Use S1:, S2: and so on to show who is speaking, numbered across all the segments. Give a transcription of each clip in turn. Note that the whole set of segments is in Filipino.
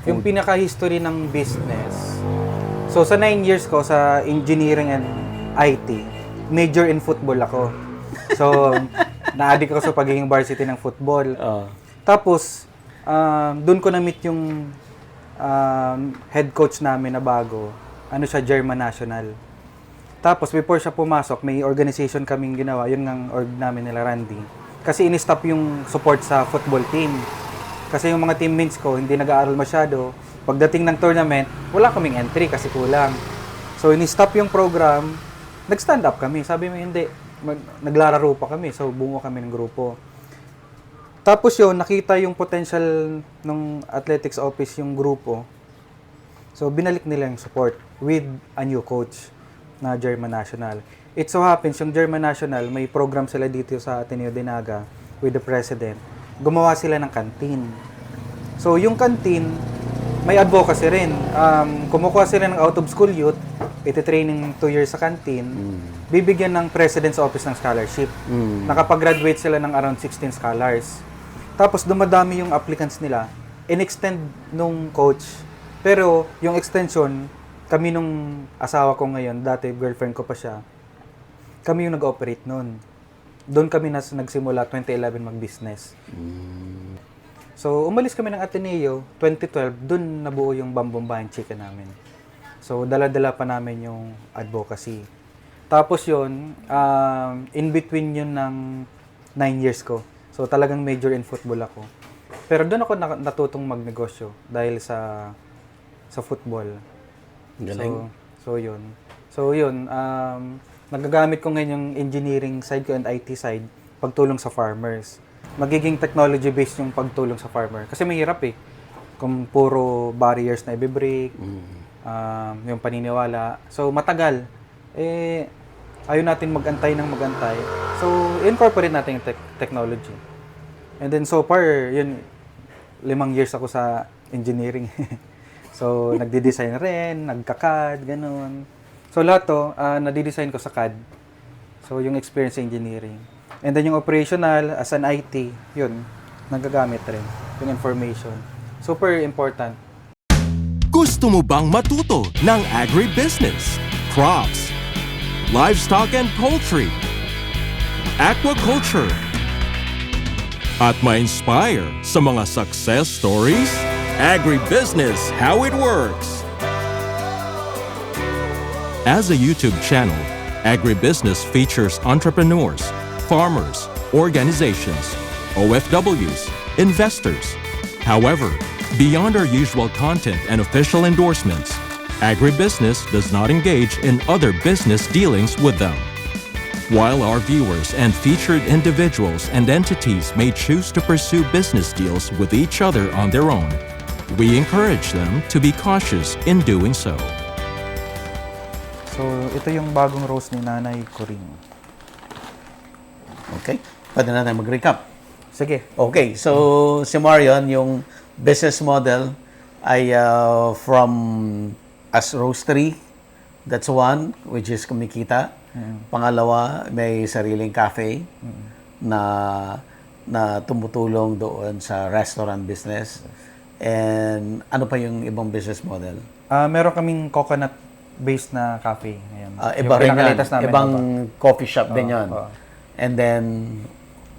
S1: Yung pinaka-history ng business. So, sa 9 years ko sa engineering and IT, major in football ako. So, na-addict ako sa pagiging varsity ng football. Tapos, doon ko na-meet yung head coach namin na bago. Ano siya, German National. Tapos, before siya pumasok, may organization kaming ginawa. Yun ang org namin nila, Randy. Kasi in-stop yung support sa football team. Kasi yung mga teammates ko, hindi nag-aaral masyado. Pagdating ng tournament, wala kaming entry kasi kulang. So, in-stop yung program, nag-stand up kami. Sabi mo, hindi. Naglararo pa kami. So, bungo kami ng grupo. Tapos yun, nakita yung potential ng athletics office yung grupo. So, binalik nila yung support with a new coach na German National. It so happens, yung German National, may program sila dito sa Ateneo de Naga with the president. Gumawa sila ng canteen. So, yung canteen, may advocacy rin. Kumukuha sila ng out-of-school youth, iti-training 2 years sa canteen, bibigyan ng President's Office ng scholarship. Nakapag-graduate sila ng around 16 scholars. Tapos, dumadami yung applicants nila. In-extend nung coach. Pero, yung extension, kami nung asawa ko ngayon, dati girlfriend ko pa siya, kami yung nag-operate nun. Doon kami nagsimula 2011 mag-business. So, umalis kami ng Ateneo, 2012, doon nabuo yung Bambombayan Chicken namin. So, dala-dala pa namin yung advocacy. Tapos yun, in between yun ng 9 years ko. So, talagang major in football ako. Pero doon ako natutong magnegosyo dahil sa football.
S2: Galing.
S1: So yun, nagagamit ko ngayon yung engineering side ko and IT side, pagtulong sa farmers. Magiging technology-based yung pagtulong sa farmer. Kasi mahirap eh. Kung puro barriers na i-break, yung paniniwala. So, matagal. Ayaw natin magantay ng magantay. So, incorporate natin yung technology. And then, so far, yun, 5 years ako sa engineering. So, nagdi-design rin, nagka-CAD, ganun. So, lahat to, nadi-design ko sa CAD. So, yung experience sa engineering. And then, yung operational, as an IT, yun, nagagamit rin. Yung information. Super important.
S3: Gusto mo bang matuto ng agribusiness, crops, livestock and poultry, aquaculture, at ma-inspire sa mga success stories? Agribusiness, how it works! As a YouTube channel, Agribusiness features entrepreneurs, farmers, organizations, OFWs, investors. However, beyond our usual content and official endorsements, Agribusiness does not engage in other business dealings with them. While our viewers and featured individuals and entities may choose to pursue business deals with each other on their own, we encourage them to be cautious in doing so.
S1: So, ito yung bagong roast ni Nanay Coring.
S2: Okay. Pwede na tayo mag-recap.
S1: Sige.
S2: Okay. So, si Marion, yung business model ay from as roastery. That's one, which is kumikita. Pangalawa, may sariling cafe na tumutulong doon sa restaurant business. And ano pa yung ibang business model?
S1: Meron kaming coconut-based na cafe ngayon.
S2: Iba rin yan.
S1: pinaka-latest namin,
S2: Ibang coffee shop din yan.
S1: oo.
S2: And then,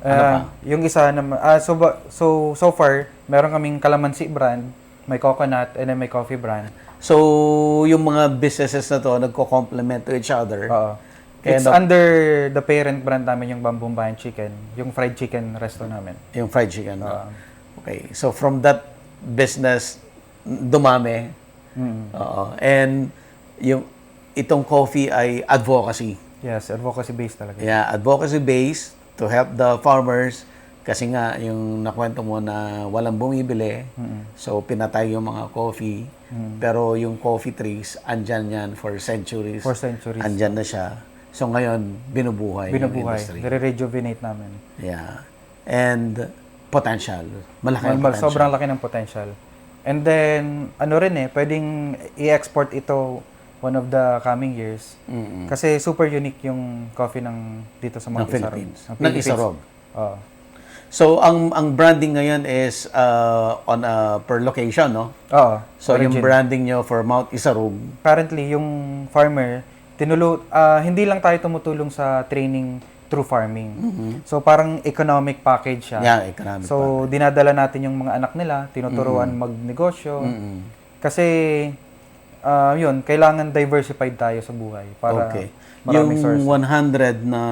S2: ano pa?
S1: Yung isa naman, so far, meron kaming Calamansi brand, may coconut, and then may coffee brand.
S2: So, yung mga businesses na to, nagko-complement to each other.
S1: Oo.
S2: Kaya
S1: It's under the parent brand namin, yung Bambombayan Chicken, yung fried chicken resto namin.
S2: Yung fried chicken. No? Okay. So, from that business, dumami. Oo. And yung itong coffee ay advocacy.
S1: Yes, advocacy-based talaga.
S2: Yeah, advocacy-based to help the farmers. Kasi nga, yung nakwento mo na walang bumibili. So, pinatay yung mga coffee. Pero yung coffee trees, andyan yan for centuries.
S1: For centuries.
S2: Andyan na siya. So, ngayon, binubuhay yung industry.
S1: Nire-rejuvenate namin.
S2: Yeah. And potential. Malaki ang potential.
S1: Sobrang laki ng potential. And then, ano rin pwedeng i-export ito one of the coming years. Kasi super unique yung coffee ng dito sa mga
S2: Ng Philippines.
S1: Ng
S2: Ng Isarog.
S1: Oo.
S2: So, ang branding ngayon is on a per location, no?
S1: Oo.
S2: So, yung
S1: origin.
S2: branding nyo for Mount Isarug,
S1: Currently, yung farmer, hindi lang tayo tumutulong sa training through farming. So, parang economic package siya.
S2: yeah, economic.
S1: So, dinadala natin yung mga anak nila, tinuturuan magnegosyo. Kasi, yun, kailangan diversified tayo sa buhay para
S2: Okay.
S1: maraming
S2: Yung
S1: source.
S2: 100 na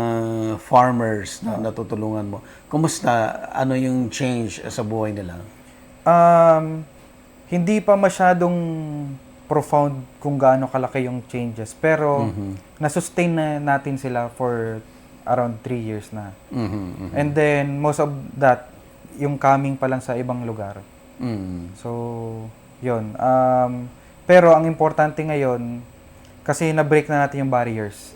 S2: farmers na natutulungan mo, kumusta? Ano yung change sa buhay nila?
S1: Hindi pa masyadong profound kung gaano kalaki yung changes. Pero, na-sustain na natin sila for around 3 years na. And then, most of that, yung coming pa lang sa ibang lugar. So, yun. Pero, ang importante ngayon, kasi na-break na natin yung barriers.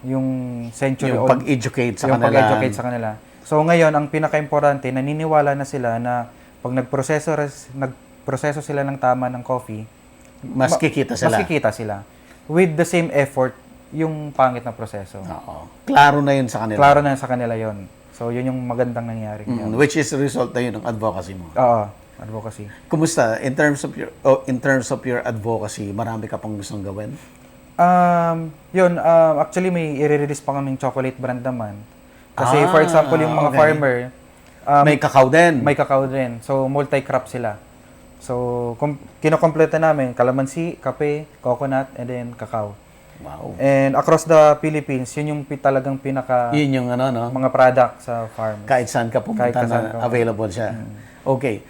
S1: Yung century
S2: Yung
S1: old.
S2: pag-educate sa
S1: yung
S2: kanila.
S1: pag-educate sa kanila. So, ngayon, ang pinaka-importante, naniniwala na sila na pag nagproseso sila ng tama ng coffee,
S2: Mas kikita sila.
S1: mas kikita sila. With the same effort, yung pangit na proseso.
S2: Oo. Klaro na yun sa kanila.
S1: Klaro na sa kanila yon. So, yun yung magandang nangyari ngayon.
S2: Which is result na yun ng advocacy mo.
S1: Oo, advocacy.
S2: Kumusta? In terms of your advocacy, marami ka pang gustong gawin?
S1: Actually may i-release pa kaming chocolate brand naman. Kasi for example, yung mga
S2: okay.
S1: farmer,
S2: May kakao din.
S1: may kakao din. So, multi-crop sila. So, kinokompleta namin, kalamansi, kape, coconut, and then kakao.
S2: Wow.
S1: And across the Philippines, yun yung talagang pinaka
S2: Yun yung ano, no?
S1: mga product sa farm.
S2: Kahit saan ka pumunta
S1: Kahit saan
S2: na
S1: ka.
S2: available siya. Okay.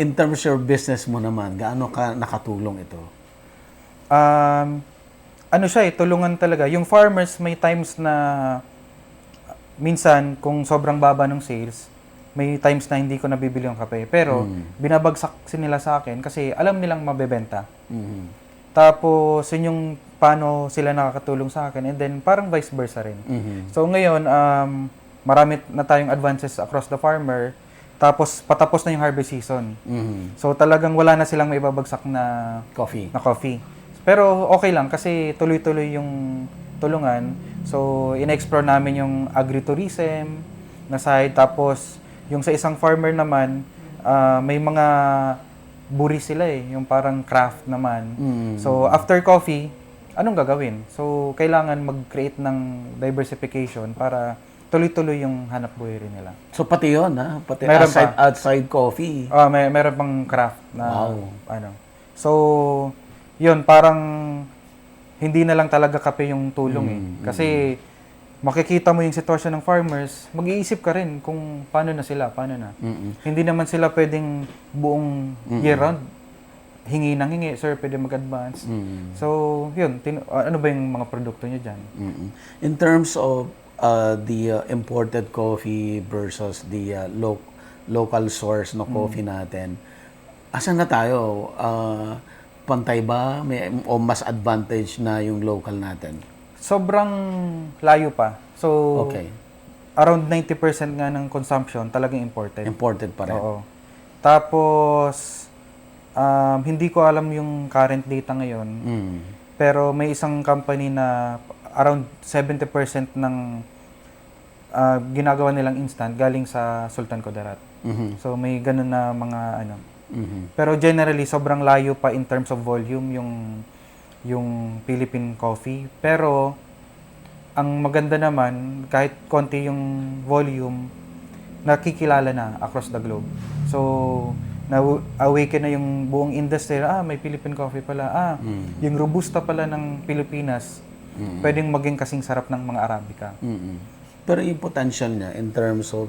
S2: In terms of your business mo naman, gaano ka nakatulong ito?
S1: Ano siya tulungan talaga. Yung farmers may times na minsan kung sobrang baba ng sales, may times na hindi ko nabibili yung kape. Pero binabagsak nila sa akin kasi alam nilang mabebenta. Tapos yun yung paano sila nakakatulong sa akin and then parang vice versa rin. So ngayon, marami na tayong advances across the farmer. Tapos patapos na yung harvest season. So talagang wala na silang maibabagsak na
S2: Coffee.
S1: coffee. Pero okay lang kasi tuloy-tuloy yung tulungan. So in-explore namin yung agritourism na side. Tapos yung sa isang farmer naman, may mga buri sila yung parang craft naman. So after coffee, anong gagawin? So kailangan mag-create ng diversification para tuloy-tuloy yung hanap buhay rin nila.
S2: So pati yun, ha? Pati
S1: Meron
S2: outside coffee.
S1: Meron pang craft na
S2: Wow.
S1: So, yun, parang hindi na lang talaga kape yung tulong Kasi makikita mo yung sitwasyon ng farmers, mag-iisip ka rin kung paano na sila, paano na. Hindi naman sila pwedeng buong year round hingi ng hingi, sir, pwede mag-advance. So, yun, ano ba yung mga produkto nyo dyan?
S2: In terms of the imported coffee versus the local source no coffee natin, asan na tayo? Pantay ba? O mas advantage na yung local natin?
S1: Sobrang layo pa. So,
S2: Okay.
S1: around 90% nga ng consumption talagang imported.
S2: Imported pa rin.
S1: Oo. Tapos, hindi ko alam yung current data ngayon. Pero may isang company na around 70% ng ginagawa nilang instant galing sa Sultan Kudarat. So may ganun na mga ano. Pero generally sobrang layo pa in terms of volume yung Philippine coffee. Pero ang maganda naman kahit konti yung volume nakikilala na across the globe. So na-awaken na yung buong industry. May Philippine coffee pala. Yung Robusta pala ng Pilipinas pwedeng maging kasing sarap ng mga Arabica.
S2: Pero yung potential niya in terms of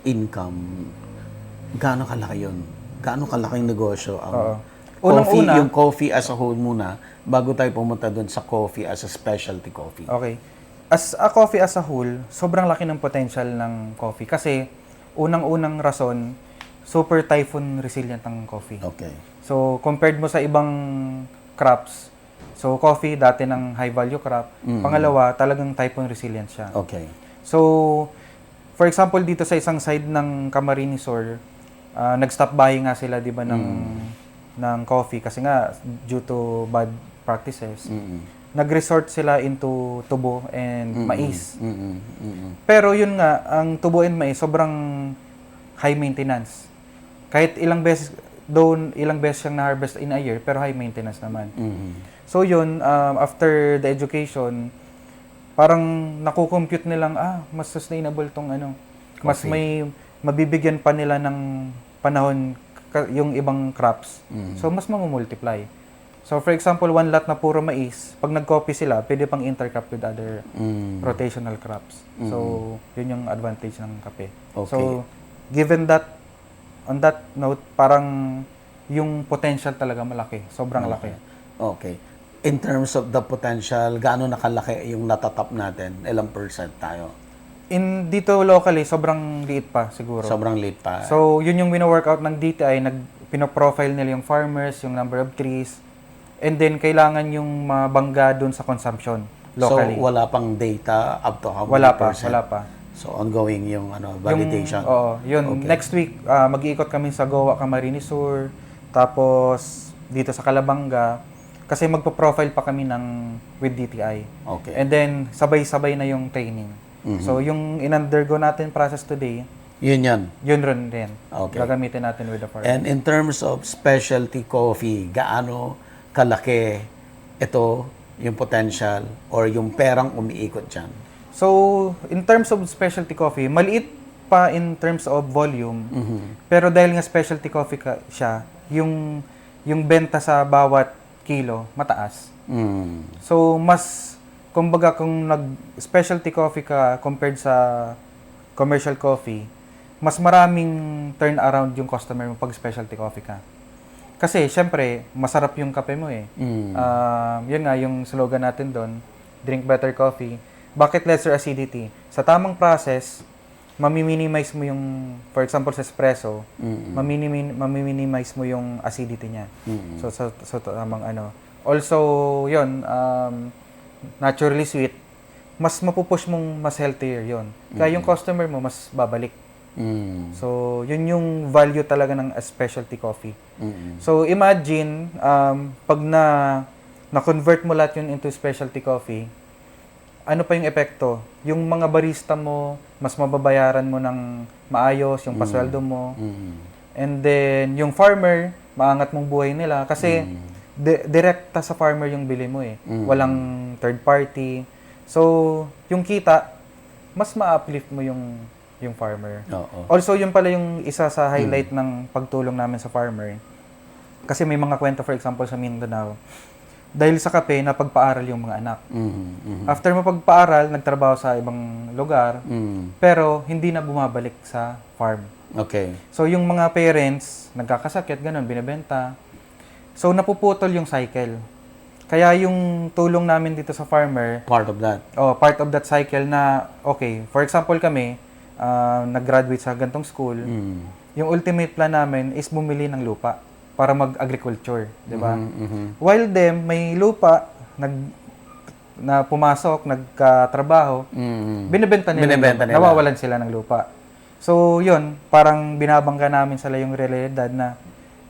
S2: income, gaano kalaki yun? Gaano kalaking negosyo ang coffee,
S1: Unang-una,
S2: yung coffee as a whole muna, bago tayo pumunta doon sa coffee as a specialty coffee.
S1: Okay. As a coffee as a whole, sobrang laki ng potential ng coffee. Kasi, unang-unang rason, super typhoon resilient ang coffee.
S2: Okay.
S1: So, compared mo sa ibang crops, so coffee, dati ng high value crop. Pangalawa, talagang typhoon resilient siya.
S2: Okay.
S1: So, for example, dito sa isang side ng Camarines Sur, nag-stop buying nga sila, di ba, ng coffee kasi nga, due to bad practices. Nag-resort sila into tubo and mais. Pero yun nga, ang tubo and mais, sobrang high maintenance. Kahit ilang beses siyang na-harvest in a year, pero high maintenance naman. So yun, after the education, parang nakukompute nilang, mas sustainable tong mas may mabibigyan pa nila ng panahon yung ibang crops. So mas mamumultiply. So for example, one lot na puro mais, pag nag-copy sila, pwede pang intercrop with other rotational crops. So yun yung advantage ng kape.
S2: Okay.
S1: So given that, on that note, parang yung potential talaga malaki. Sobrang laki.
S2: Okay. In terms of the potential, gaano nakalaki yung natatap natin? Ilang percent tayo?
S1: Dito locally, sobrang liit pa siguro.
S2: Sobrang late pa.
S1: So, yun yung wino-workout ng DTI, pinoprofile nila yung farmers, yung number of trees, and then kailangan yung mabangga dun sa consumption locally.
S2: So, wala pang data up to how many
S1: Wala pa,
S2: percent?
S1: wala pa.
S2: So, ongoing yung validation.
S1: Yun.
S2: Okay.
S1: Next week, mag-iikot kami sa Goa, Camarines Sur, tapos dito sa Calabanga, kasi magpo-profile pa kami with DTI.
S2: Okay.
S1: And then, sabay-sabay na yung training. So, yung in-undergo natin process today,
S2: Yun.
S1: yun rin din.
S2: Okay.
S1: Gagamitin natin with the farm.
S2: And in terms of specialty coffee, gaano kalaki ito yung potential or yung perang umiikot dyan?
S1: So, in terms of specialty coffee, maliit pa in terms of volume. Pero dahil nga specialty coffee siya, yung benta sa bawat kilo, mataas. So, kumbaga kung nag-specialty coffee ka compared sa commercial coffee, mas maraming turnaround yung customer mo pag specialty coffee ka. Kasi, syempre, masarap yung kape mo eh. Yun nga, yung slogan natin doon, drink better coffee. Bakit lesser acidity? Sa tamang process, mami-minimize mo yung, for example, sa espresso, mami-minimize mo yung acidity niya. So tamang Also, yun, naturally sweet, mas mapupush mong mas healthier yon. Kaya yung customer mo mas babalik. So, yun yung value talaga ng specialty coffee. So, imagine, pag na-convert mo lahat yun into specialty coffee, ano pa yung epekto? Yung mga barista mo, mas mababayaran mo ng maayos, yung pasweldo mo. And then, yung farmer, maangat mong buhay nila. Kasi, direkta sa farmer yung bili mo eh. Walang third party. So, yung kita, mas ma-uplift mo yung farmer. Also, yun pala yung isa sa highlight ng pagtulong namin sa farmer. Kasi may mga kwento, for example, sa Mindanao, dahil sa kape, napagpaaral yung mga anak. After mapagpaaral, nagtrabaho sa ibang lugar, pero hindi na bumabalik sa farm.
S2: Okay.
S1: So, yung mga parents, nagkakasakit, ganun, binibenta. So, napuputol yung cycle. Kaya yung tulong namin dito sa farmer,
S2: Part of that.
S1: part of that cycle na, okay, for example kami, nag-graduate sa gantong school, yung ultimate plan namin is bumili ng lupa para mag-agriculture, di ba? While them, may lupa, na pumasok, nagkatrabaho, binibenta nila, nawawalan sila ng lupa. So, yun, parang binabangga namin sila yung realidad na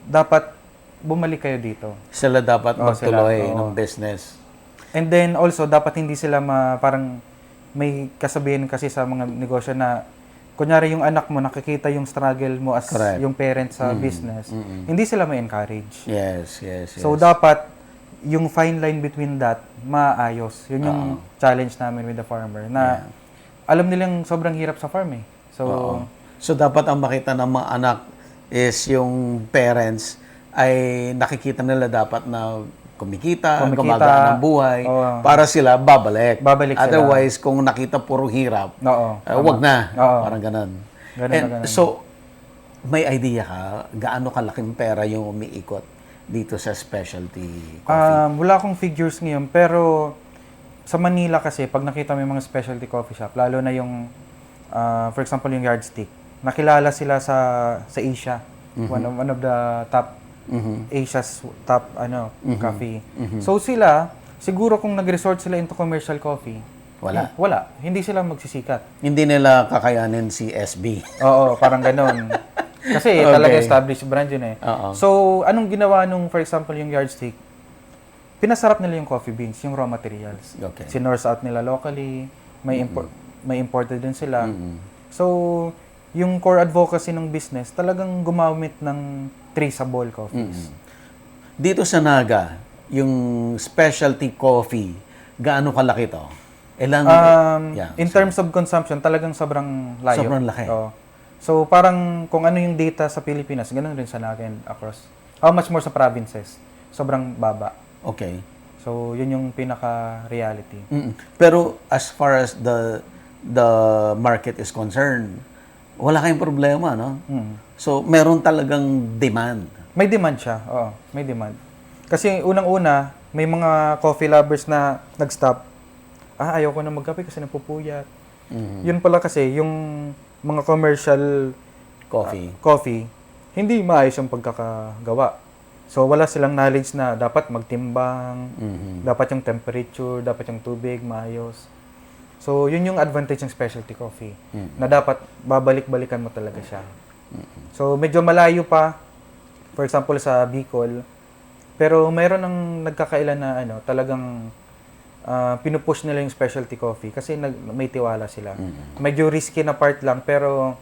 S1: dapat bumalik kayo dito.
S2: Sila dapat magtuloy
S1: sila,
S2: ng business.
S1: And then also, dapat hindi sila parang may kasabihan kasi sa mga negosyo na kunyari yung anak mo, nakikita yung struggle mo as
S2: Correct.
S1: yung parent sa business, hindi sila may encourage.
S2: Yes.
S1: So, dapat yung fine line between that, maayos. Yun yung challenge namin with the farmer na alam nilang sobrang hirap sa farm eh.
S2: So, dapat ang makita ng mga anak is yung parents ay nakikita nila dapat na kumikita gumagaan ng buhay, para sila babalik. Otherwise, kung nakita puro hirap, wag na. Parang ganun. So, may idea ka, gaano kalaking pera yung umiikot dito sa specialty coffee?
S1: Wala akong figures ngayon, pero sa Manila kasi, pag nakita mo yung mga specialty coffee shop, lalo na yung, for example, yung Yardstick, nakilala sila sa Asia. One of the top Asia's top coffee. So sila, siguro kung nag-resort sila into commercial coffee, wala. Hindi sila magsisikat.
S2: Hindi nila kakayanin si SB.
S1: Oo, parang ganoon. Kasi talaga established brand yun eh. So, anong ginawa nung, for example, yung Yardstick? Pinasarap nila yung coffee beans, yung raw materials. Sinorse out nila locally, may imported din sila. So, yung core advocacy ng business, talagang gumamit ng traceable coffees.
S2: Dito sa Naga, yung specialty coffee, gaano kalaki to? Ilang,
S1: In terms of consumption, talagang sobrang layo.
S2: Sobrang laki.
S1: Oo. So, parang kung ano yung data sa Pilipinas, ganun rin sa natin across. How much more sa provinces? Sobrang baba.
S2: Okay.
S1: So, yun yung pinaka-reality.
S2: Pero as far as the market is concerned, wala kayong problema, no? So, meron talagang demand.
S1: May demand siya. Oo, may demand. Kasi unang-una, may mga coffee lovers na nag-stop. Ayaw ko na magkape kasi napupuyat. Yun pala kasi, yung mga commercial coffee, hindi maayos yung pagkakagawa. So, wala silang knowledge na dapat magtimbang, dapat yung temperature, dapat yung tubig, maayos. So, yun yung advantage ng specialty coffee, na dapat babalik-balikan mo talaga siya. So, medyo malayo pa, for example, sa Bicol, pero mayroon ng nagkakailan na talagang pinupush nila yung specialty coffee kasi may tiwala sila. Medyo risky na part lang, pero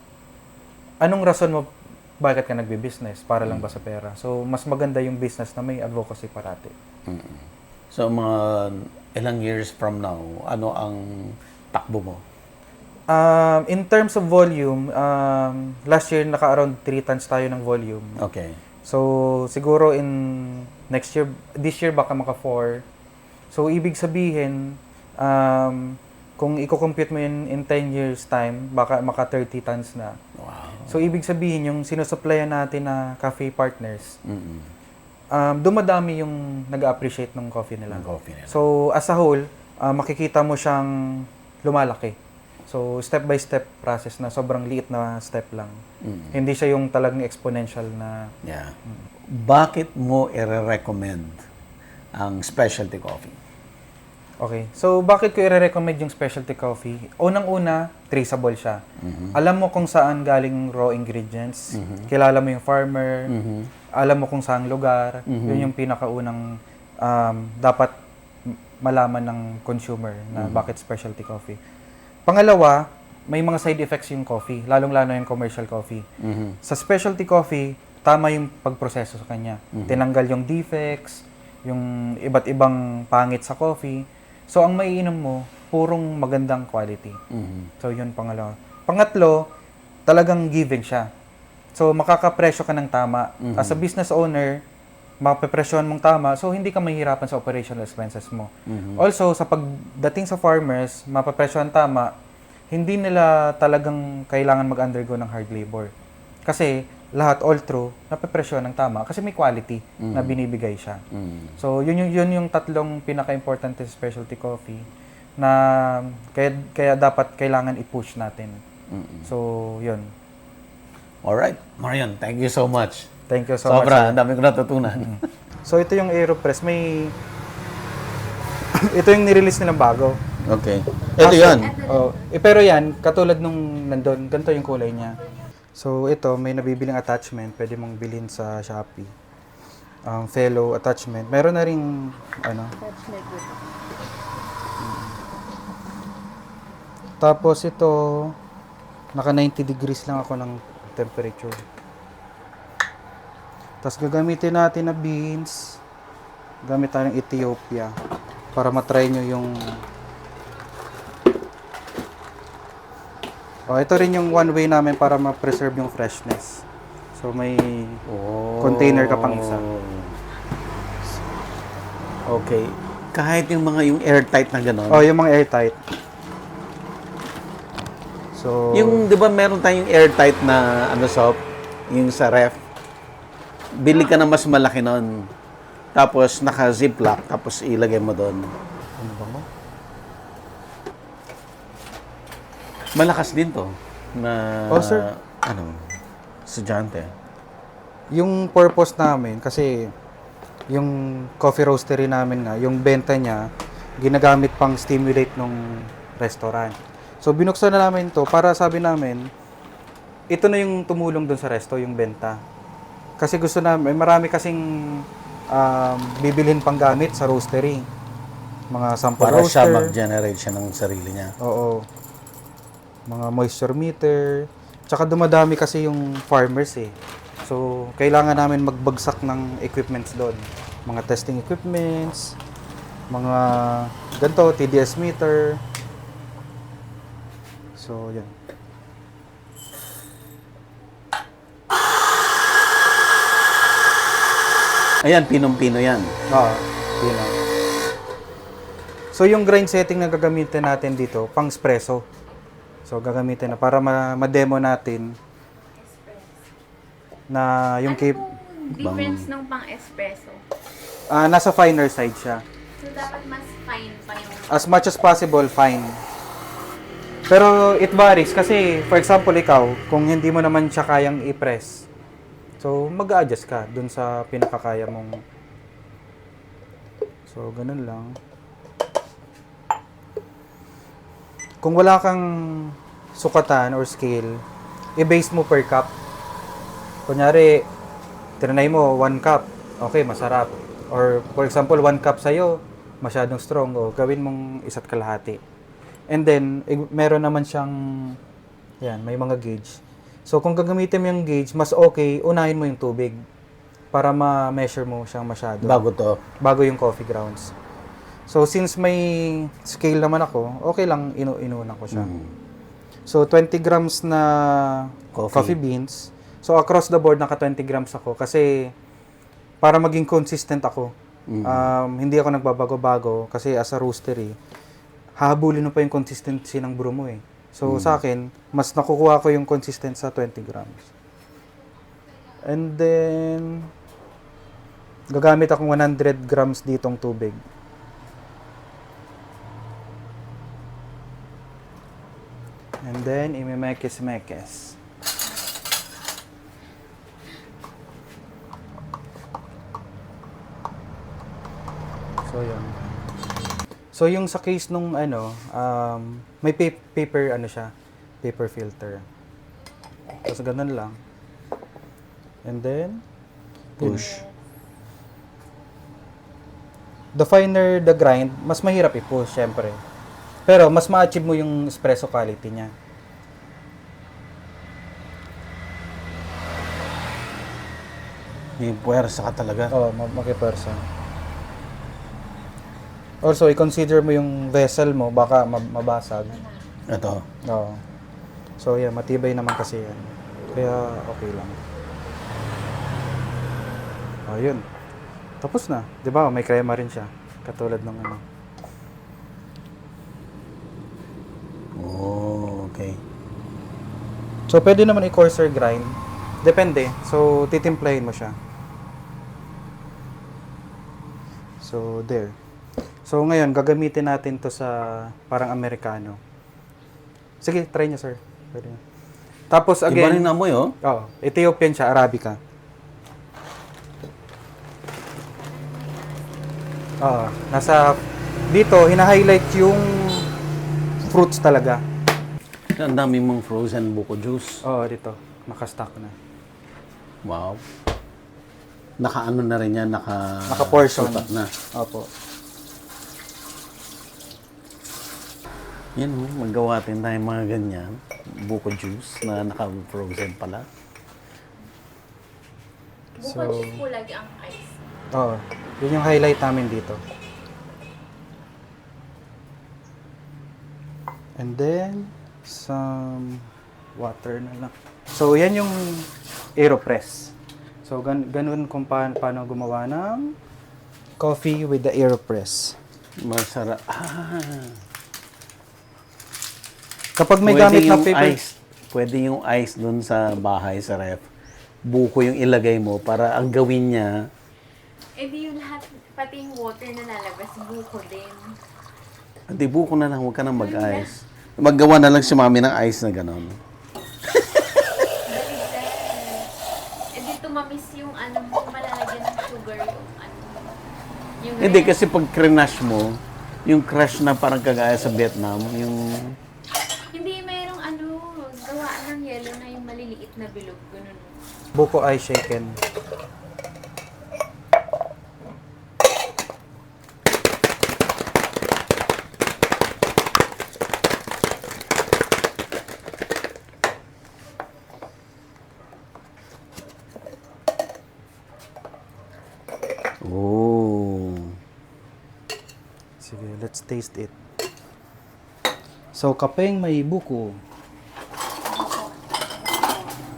S1: anong rason mo bakit ka nagbi-business? Para lang ba sa pera? So, mas maganda yung business na may advocacy parati.
S2: So, mga ilang years from now, ano ang takbo mo?
S1: In terms of volume, last year naka-around 3 tons tayo ng volume.
S2: Okay.
S1: So, siguro in this year baka maka 4. So, ibig sabihin, kung i-compute mo yun in 10 years time, baka maka 30 tons na.
S2: Wow.
S1: So, ibig sabihin, yung sinusupplyan natin na cafe partners, dumadami yung nag-appreciate ng coffee nila. So, as a whole, makikita mo siyang lumalaki. So, step-by-step process na sobrang liit na step lang. Hindi siya yung talagang exponential na...
S2: Yeah. Bakit mo i-recommend ang specialty coffee?
S1: Okay. So, bakit ko i-recommend yung specialty coffee? Unang-una, traceable siya. Alam mo kung saan galing raw ingredients. Kilala mo yung farmer. Alam mo kung saan lugar. Yun yung pinakaunang dapat malaman ng consumer na bakit specialty coffee. Pangalawa, may mga side effects yung coffee, lalong-lalo yung commercial coffee. Sa specialty coffee, tama yung pagproseso sa kanya. Tinanggal yung defects, yung iba't ibang pangit sa coffee. So, ang maiinom mo, purong magandang quality. So, yun pangalawa. Pangatlo, talagang giving siya. So, makakapresyo ka ng tama. As a business owner, mapapresyohan mong tama, so hindi ka mahihirapan sa operational expenses mo. Also, sa pagdating sa farmers, mapapresyohan tama, hindi nila talagang kailangan mag-undergo ng hard labor. Kasi lahat all through, napapresyohan ng tama kasi may quality na binibigay siya. So, yun yung tatlong pinaka-importante sa specialty coffee na kaya dapat kailangan i-push natin. So, yun.
S2: Alright. Marian, thank you so much.
S1: Thank you so much.
S2: Sobra, ang dami ko natutunan.
S1: So, ito yung AeroPress. Ito yung nirelease nilang bago.
S2: Okay. Ito yun.
S1: Pero yan, katulad nung nandun, ganito yung kulay niya. So, ito, may nabibiling attachment. Pwede mong bilhin sa Shopee. Fellow attachment. Meron na rin, Tapos ito, naka 90 degrees lang ako ng temperature. Tapos gagamitin natin na beans. Gamit tayo ng Ethiopia para matry nyo yung... ito rin yung one way namin para ma-preserve yung freshness. So may container ka pang isa.
S2: Okay. Kahit yung mga airtight na gano'n.
S1: Yung mga airtight. So,
S2: Yung, di ba meron tayong airtight na soap? Yung sa ref. Bili ka na mas malaki nun. Tapos naka-ziplock. Tapos ilagay mo doon.
S1: ano ba mo?
S2: Malakas din to. Na,
S1: Sir.
S2: Estudyante.
S1: Yung purpose namin, kasi yung coffee roastery namin nga, yung benta niya, ginagamit pang stimulate ng restaurant. So, binuksan na namin to para sabi namin, ito na yung tumulong dun sa resto, yung benta. Kasi gusto namin, marami kasing bibilhin pang gamit sa roastery. Mga sample
S2: Para
S1: roaster.
S2: siya mag-generate siya ng sarili niya.
S1: Oo. Mga moisture meter, Tsaka dumadami kasi yung farmers eh. So, kailangan namin magbagsak ng equipments doon. Mga testing equipments, mga ganito, TDS meter. So, yan.
S2: Ayan, pinong-pino yan.
S1: Oo, yun lang. So, yung grind setting na gagamitin natin dito, pang espresso. So, gagamitin na para ma-demo natin na yung
S4: Ano pong difference ng pang-espresso?
S1: nasa finer side siya.
S4: So, dapat mas fine pa yung...
S1: As much as possible, fine. Pero it varies kasi, for example, ikaw, kung hindi mo naman siya kayang i-press, so mag-adjust ka dun sa pinakakaya mong... So, ganun lang. Kung wala kang sukatan or scale, i-base mo per cup. Kunyari, tinanay mo 1 cup, okay, masarap. Or for example, 1 cup sa'yo, masyadong strong, o gawin mong 1.5. And then, meron naman siyang, yan, may mga gauge. So, kung gagamitin mo yung gauge, mas okay, unahin mo yung tubig para ma-measure mo siyang masyado. Bago yung coffee grounds. So, since may scale naman ako, okay lang, inuuna ko siya. So, 20 grams na coffee beans. So, across the board, naka 20 grams ako kasi para maging consistent ako. Hindi ako nagbabago-bago kasi as a roastery, hahabulin mo pa yung consistency ng brew mo eh. So, sa akin, mas nakukuha ko yung consistent sa 20 grams. And then, gagamit akong 100 grams ditong tubig. And then, imimekis-mekis. So, yun. So, yung sa case nung may paper, paper filter. Tapos, ganun lang. And then, push. The finer the grind, mas mahirap i-push, syempre. Pero, mas ma-achieve mo yung espresso quality niya.
S2: May puwersa ka talaga.
S1: Oo, makipersa. Also, i-consider mo yung vessel mo, baka mabasag.
S2: Ito.
S1: Oo. So, yeah, matibay naman kasi yan. Kaya, okay lang. Ayun. Tapos na. Di ba? May crema rin siya. Katulad ng ano.
S2: Oh, okay.
S1: So, pwede naman i-coarser grind. Depende. So, titimplahin mo siya. So, there. So, ngayon, gagamitin natin to sa parang Amerikano. Sige, try niyo, sir. Pwede na. Tapos,
S2: Iba
S1: again...
S2: rin amoy, oh.
S1: Oo. Ethiopian siya, Arabica. Oo. Nasa... Dito, hina-highlight yung fruits talaga.
S2: Ang dami mong frozen buko juice.
S1: Oo, dito. Naka-stock na.
S2: Wow. Naka-ano na rin yan,
S1: Naka-portion.
S2: sukat na.
S1: Opo.
S2: Yan, oh, magawa din tayo mga ganyan. Buko juice na naka-frozen pala.
S4: Bukod po lagi ang ice.
S1: Oo. Yun yung highlight namin dito. And then, some water na lang. So, yan yung AeroPress. So, ganun kung paano gumawa ng coffee with the AeroPress.
S2: Masarap.
S1: Kapag may gamit na paper...
S2: Pwede yung ice dun sa bahay, sa ref. Buko yung ilagay mo para ang gawin niya.
S4: Eh di yung lahat, pati yung water na lalabas, buko din.
S2: Hindi, buko na lang. Huwag ka nang mag-ice. Maggawa na lang si mami ng ice na gano'n.
S4: Eh di tumamis yung ano, malalagyan ng sugar yung ano. Yung
S2: Hindi, kasi pag crinash mo, yung crush na parang kagaya sa Vietnam, yung...
S4: Hindi, mayroong ano, gawaan ng yellow na yung maliliit na bilog, ganun.
S1: Buko ice shaken. Sige, let's taste it. So, kapeng may buko.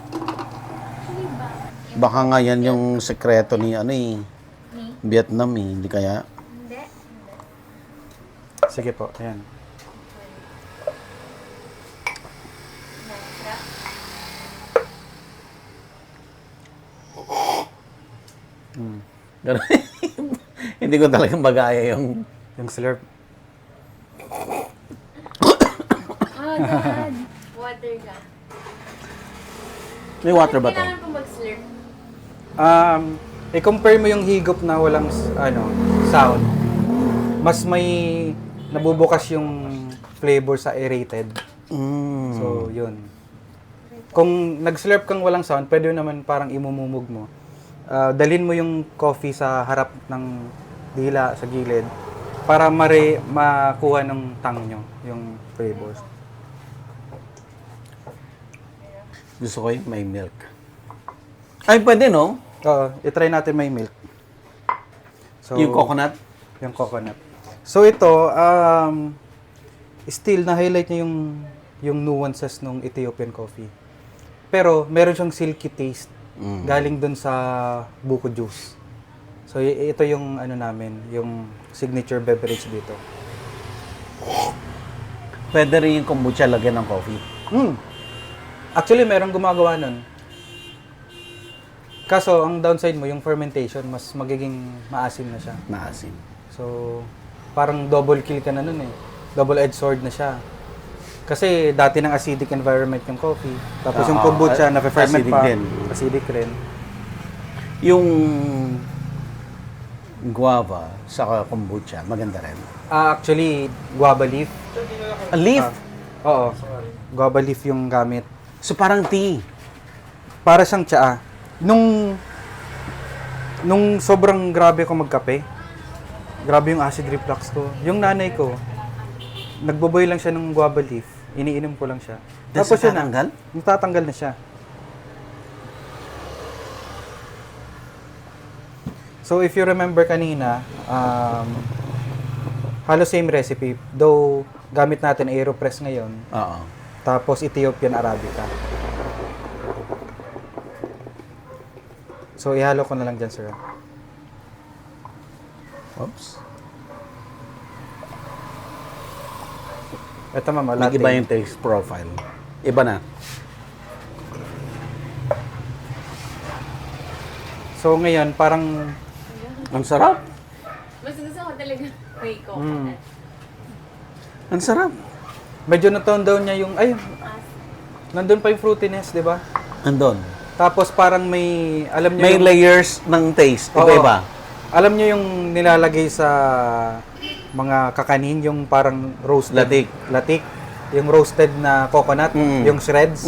S4: Actually ba?
S2: Baka nga yan yung sekreto ni
S4: Ni?
S2: Vietnam hindi kaya?
S4: Hindi.
S1: Sige po, ayan.
S4: Nasarap.
S2: Pero hindi ko talagang magaya yung...
S1: Yung slurp.
S4: Oh, Dad. Water ka.
S2: May water ba to?
S4: Kailangan ko mag-slurp.
S1: I-compare mo yung higop na walang sound. Mas may nabubukas yung flavor sa aerated. So, yun. Kung nag-slurp kang walang sound, pwede naman parang imumumog mo. Dalhin mo yung coffee sa harap ng dila, sa gilid, para makuha ng tang nyo, yung flavors.
S2: Gusto ko yung may milk. Ay, pwede, no?
S1: Oo, itry natin may milk. So,
S2: Yung coconut?
S1: Yung coconut. So ito, still na-highlight niya yung nuances ng Ethiopian coffee. Pero meron siyang silky taste. Galing dun sa buko juice. So ito yung ano namin, yung signature beverage dito.
S2: Pwede rin yung kombucha lagyan ng coffee.
S1: Actually, merong gumagawa nun. Kaso, ang downside mo, yung fermentation, mas magiging maasim na siya.
S2: Maasim.
S1: So, parang double kill ka na nun eh. Double-edged sword na siya. Kasi dati ng acidic environment yung coffee. Tapos yung kombucha, na-ferment
S2: acidic
S1: pa.
S2: din.
S1: Acidic rin.
S2: Yung guava sa kombucha, maganda rin.
S1: Actually, guava leaf.
S2: A leaf?
S1: Oo. Guava leaf yung gamit.
S2: So parang tea.
S1: Para siyang tsaa. Nung sobrang grabe ako magkape, grabe yung acid reflux ko. Yung nanay ko, nagboboy lang siya ng guava leaf. Iniinom ko lang siya.
S2: Tapos
S1: yun,
S2: natanggal?
S1: natatanggal na siya. So if you remember kanina, halos same recipe. Though gamit natin AeroPress ngayon,
S2: Oo.
S1: tapos Ethiopian Arabica. So ihalo ko na lang dyan, sir.
S2: Oops.
S1: Ito mama, latte.
S2: Nag-iba yung taste profile. Iba na.
S1: So ngayon, parang
S2: Ang sarap.
S4: Mas gusto ko talaga may coconut.
S2: Ang sarap.
S1: medyo na-tone down niya yung, nandun pa yung fruitiness, di ba?
S2: Andon.
S1: Tapos parang may, alam niyo
S2: May
S1: yung,
S2: layers ng taste.
S1: Oo.
S2: Iba-iba.
S1: alam niyo yung nilalagay sa mga kakanin, yung parang roasted. Latik. Yung roasted na coconut, yung shreds.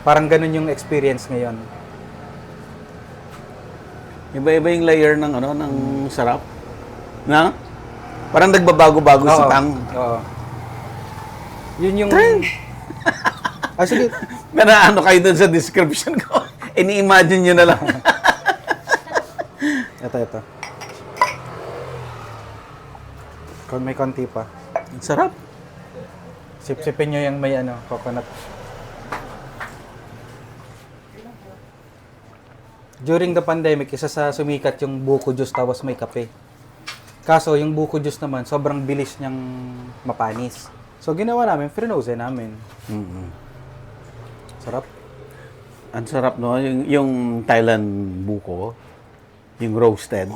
S1: Parang ganun yung experience ngayon.
S2: Iba-iba yung layer ng ng sarap. Na? Parang nagbabago-bago sa tang.
S1: Oo. Yun yung... sige.
S2: Pero kayo dun sa description ko. Ini-imagine nyo na lang.
S1: Ito. May konti pa.
S2: Ang sarap.
S1: Sip-sipin nyo yung may coconut. During the pandemic, isa sa sumikat yung buko juice tapos may kape. Kaso yung buko juice naman, sobrang bilis niyang mapanis. So ginawa namin, frozen namin. Sarap.
S2: Ang sarap, no? Yung Thailand buko, yung roasted,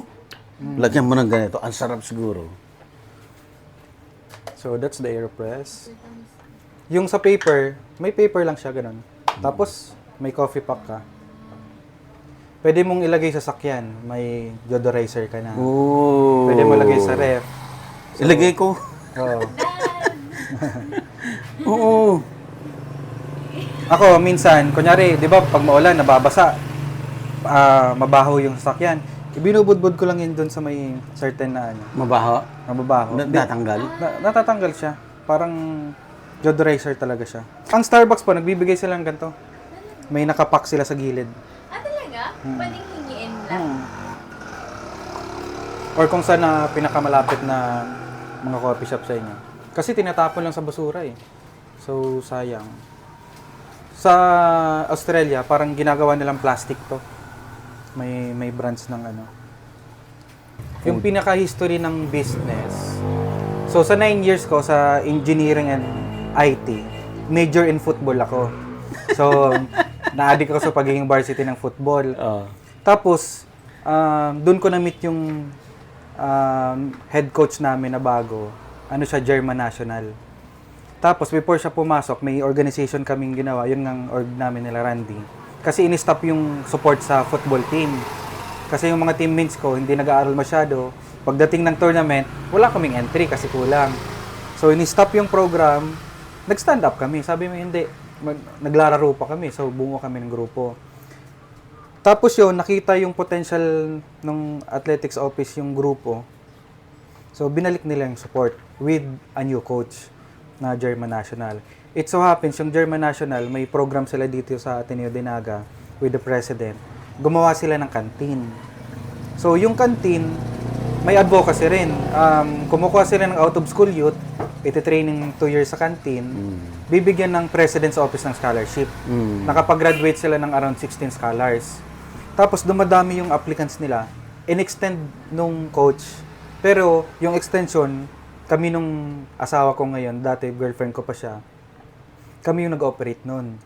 S2: lagyan mo ng ganito. Ang sarap siguro.
S1: So that's the AeroPress. Yung sa paper, may paper lang siya, ganun. Tapos may coffee pack ka. Pwede mong ilagay sa sakyan, may deodorizer ka na.
S2: Ooh.
S1: Pwede mo lagay sa ref.
S2: Ilagay ko.
S1: Oo.
S2: Oo.
S1: Ako, minsan, kunyari, di ba, pag maulan, nababasa, mabaho yung sasakyan. Ibinubudbud ko lang yun dun sa may certain na
S2: Mabaho.
S1: mababaho.
S2: Natanggal.
S1: Natatanggal siya. Parang deodorizer talaga siya. Ang Starbucks po, nagbibigay sila ng ganito. May nakapack sila sa gilid.
S4: Talaga? Pwedeng hingiin lang.
S1: Or kung saan na pinakamalapit na mga coffee shop sa inyo. Kasi tinatapon lang sa basura eh. So, sayang. Sa Australia, parang ginagawa nilang plastic to. May brands ng ano. Yung pinaka-history ng business. So, sa 9 years ko sa engineering and IT, major in football ako. So, na-addict ako sa pagiging varsity ng football. Tapos, doon ko na-meet yung head coach namin na bago. Ano siya, German National. Tapos, before siya pumasok, may organization kaming ginawa. Yun ng org namin nila, Randy. Kasi in-stop yung support sa football team. Kasi yung mga teammates ko, hindi nag-aaral masyado. Pagdating ng tournament, wala kaming entry kasi kulang. So, in-stop yung program, nag-stand up kami. Sabi mo, hindi. Naglalaro pa kami. So, bumuo kami ng grupo. Tapos yun, nakita yung potential ng athletics office yung grupo. So, binalik nila yung support with a new coach na German National. It so happens, yung German National, may program sila dito sa Ateneo de Naga with the president. Gumawa sila ng canteen. So, yung canteen, may advocacy rin. Kumukuha sila ng out-of-school youth, iti-training 2 years sa canteen, bibigyan ng President's Office ng scholarship. Nakapag-graduate sila ng around 16 scholars. Tapos dumadami yung applicants nila, in-extend nung coach. Pero yung extension, kami nung asawa ko ngayon, dati girlfriend ko pa siya, kami yung nag-operate nun.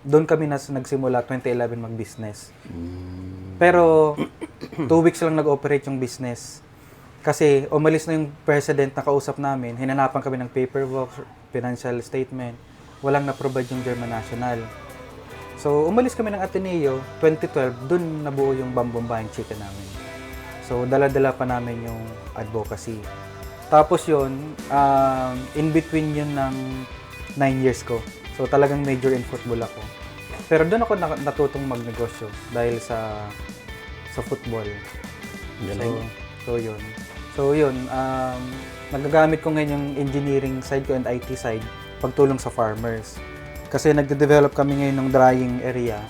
S1: Doon kami nagsimula 2011 mag-business. Pero 2 weeks lang nag-operate yung business. Kasi umalis na yung president na kausap namin, hinanapan kami ng paperwork, financial statement, walang na-provide yung German National. So, umalis kami ng Ateneo, 2012, dun nabuo yung Bambombayan Chicken namin. So, dala-dala pa namin yung advocacy. Tapos yun, in between yun ng 9 years ko. So, talagang major in football ako. Pero doon ako natutong magnegosyo dahil sa football. So, yun. Nagagamit ko ngayon yung engineering side ko and IT side pagtulong sa farmers. Kasi nagde-develop kami ngayon ng drying area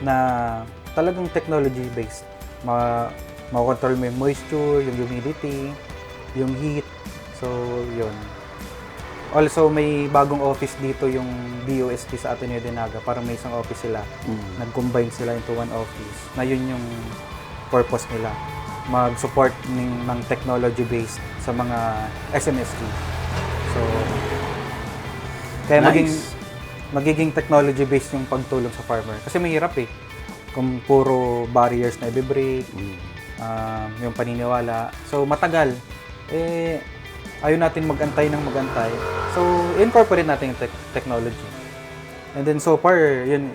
S1: na talagang technology-based. Makontrol mo yung moisture, yung humidity, yung heat. So, yun. Also, may bagong office dito yung DOST sa Ateneo de Naga. Parang may isang office sila. Nag-combine sila into one office. Na yun yung purpose nila. Mag-support ng technology-based sa mga SMSG. So, kaya magiging technology-based yung pagtulong sa farmer. Kasi mahirap eh. Kung puro barriers na i-break, yung paniniwala. So, matagal. Ayaw natin mag-antay. So, incorporate natin yung technology. And then, so far, yun,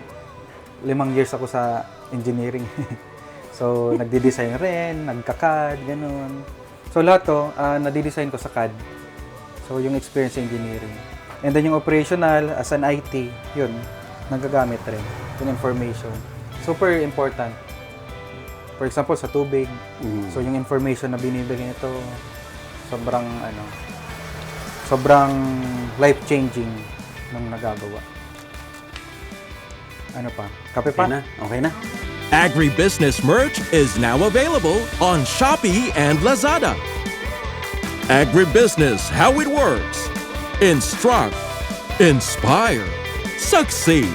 S1: 5 years ako sa engineering. So, nagdi-design rin, nagka-CAD, ganun. So, lahat to, nadi-design ko sa CAD. So, yung experience sa engineering. And then yung operational, as an IT, yun, nagagamit rin. Yung information. Super important. For example, sa tubig. So yung information na binibigay nito, sobrang life-changing ng nagagawa. Ano pa? Kape pa?
S2: Okay na.
S3: Agribusiness merch is now available on Shopee and Lazada. Agribusiness, how it works. Instruct, inspire, succeed.